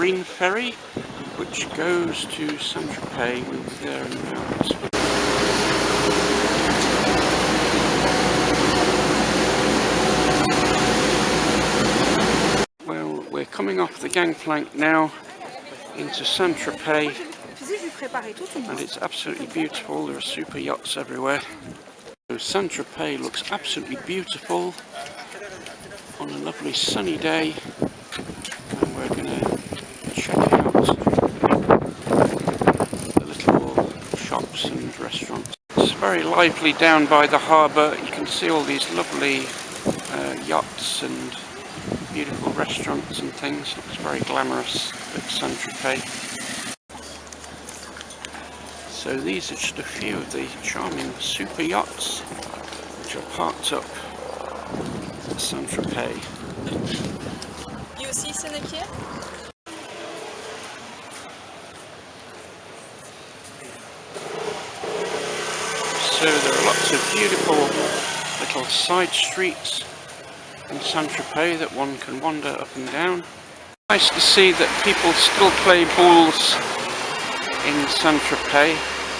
green ferry which goes to St Tropez. We'll be there in about... Well, we're coming off the gangplank now into St Tropez, and it's absolutely beautiful. There are super yachts everywhere. So St Tropez looks absolutely beautiful on a lovely sunny day, and we're going to check out the little shops and restaurants. It's very lively down by the harbour. You can see all these lovely yachts and beautiful restaurants and things. Looks very glamorous at St Tropez. So these are just a few of the charming super yachts which are parked up at St Tropez. You aussi Sénéquier? So there are lots of beautiful little side streets in St Tropez that one can wander up and down. Nice to see that people still play boules in St Tropez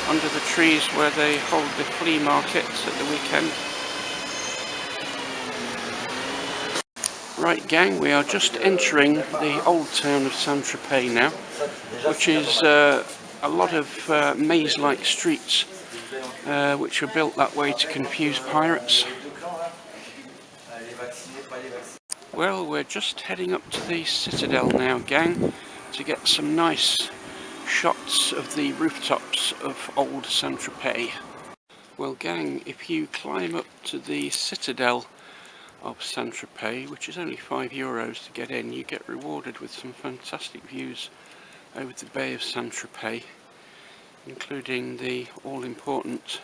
under the trees where they hold the flea markets at the weekend. Right gang, we are just entering the old town of St Tropez now, which is a lot of maze-like streets which were built that way to confuse pirates. Well, we're just heading up to the citadel now gang, to get some nice shots of the rooftops of old St Tropez. Well gang, if you climb up to the citadel of St Tropez, which is only €5 to get in, you get rewarded with some fantastic views over the Bay of St Tropez, including the all-important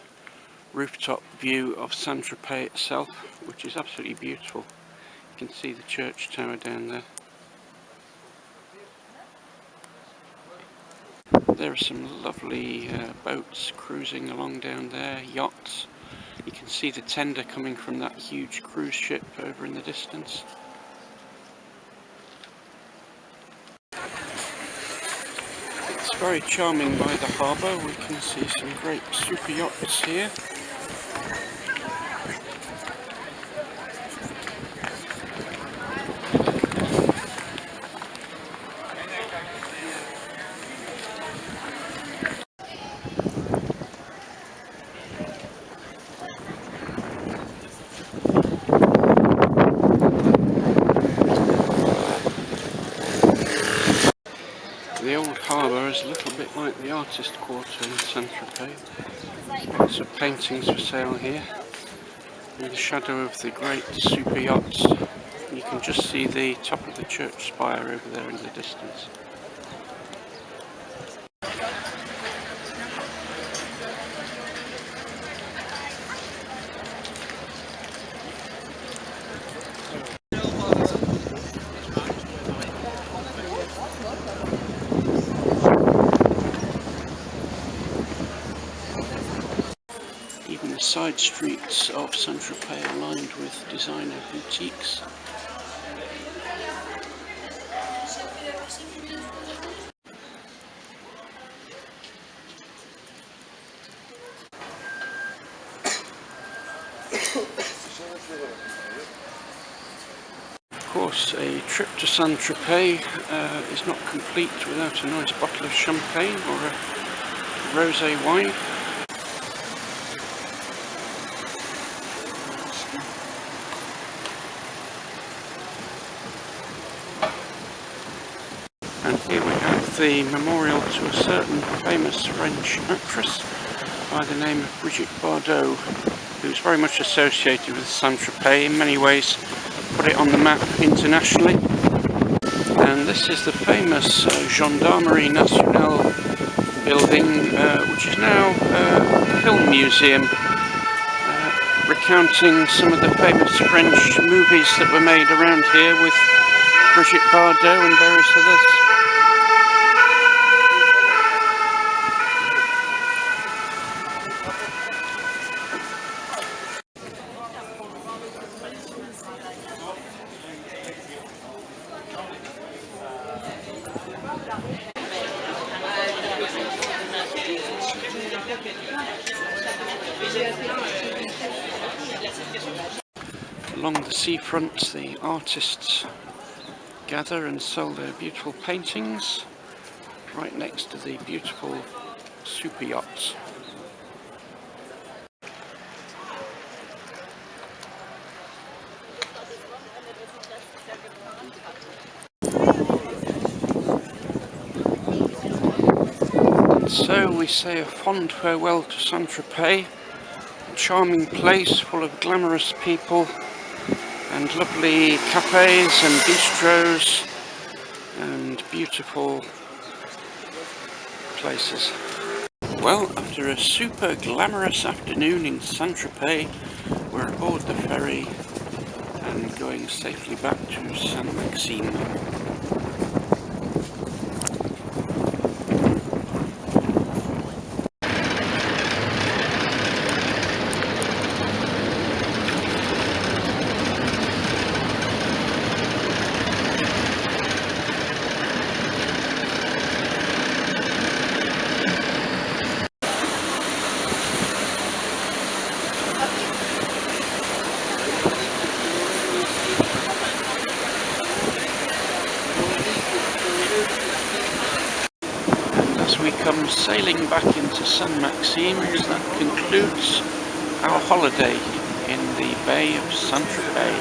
rooftop view of St Tropez itself, which is absolutely beautiful. You can see the church tower down there. There are some lovely boats cruising along down there, yachts. You can see the tender coming from that huge cruise ship over in the distance. It's very charming by the harbour. We can see some great super yachts here. The old harbour is a little bit like the artist quarter in St Tropez. Lots of paintings for sale here, in the shadow of the great super yachts. You can just see the top of the church spire over there in the distance. Even the side streets of St Tropez are lined with designer boutiques. Of course, a trip to St Tropez is not complete without a nice bottle of champagne or a rosé wine. And here we have the memorial to a certain famous French actress by the name of Brigitte Bardot, who's very much associated with St Tropez. In many ways put it on the map internationally. And this is the famous Gendarmerie Nationale building, which is now a film museum, recounting some of the famous French movies that were made around here with Brigitte Bardot and various others. Along the seafront, the artists gather and sell their beautiful paintings right next to the beautiful super yachts. And so we say a fond farewell to St Tropez, a charming place full of glamorous people and lovely cafes and bistros and beautiful places. Well, after a super glamorous afternoon in St Tropez, we're aboard the ferry and going safely back to Saint Maxime. As we come sailing back into Saint Maxime, that concludes our holiday in the Bay of St Tropez.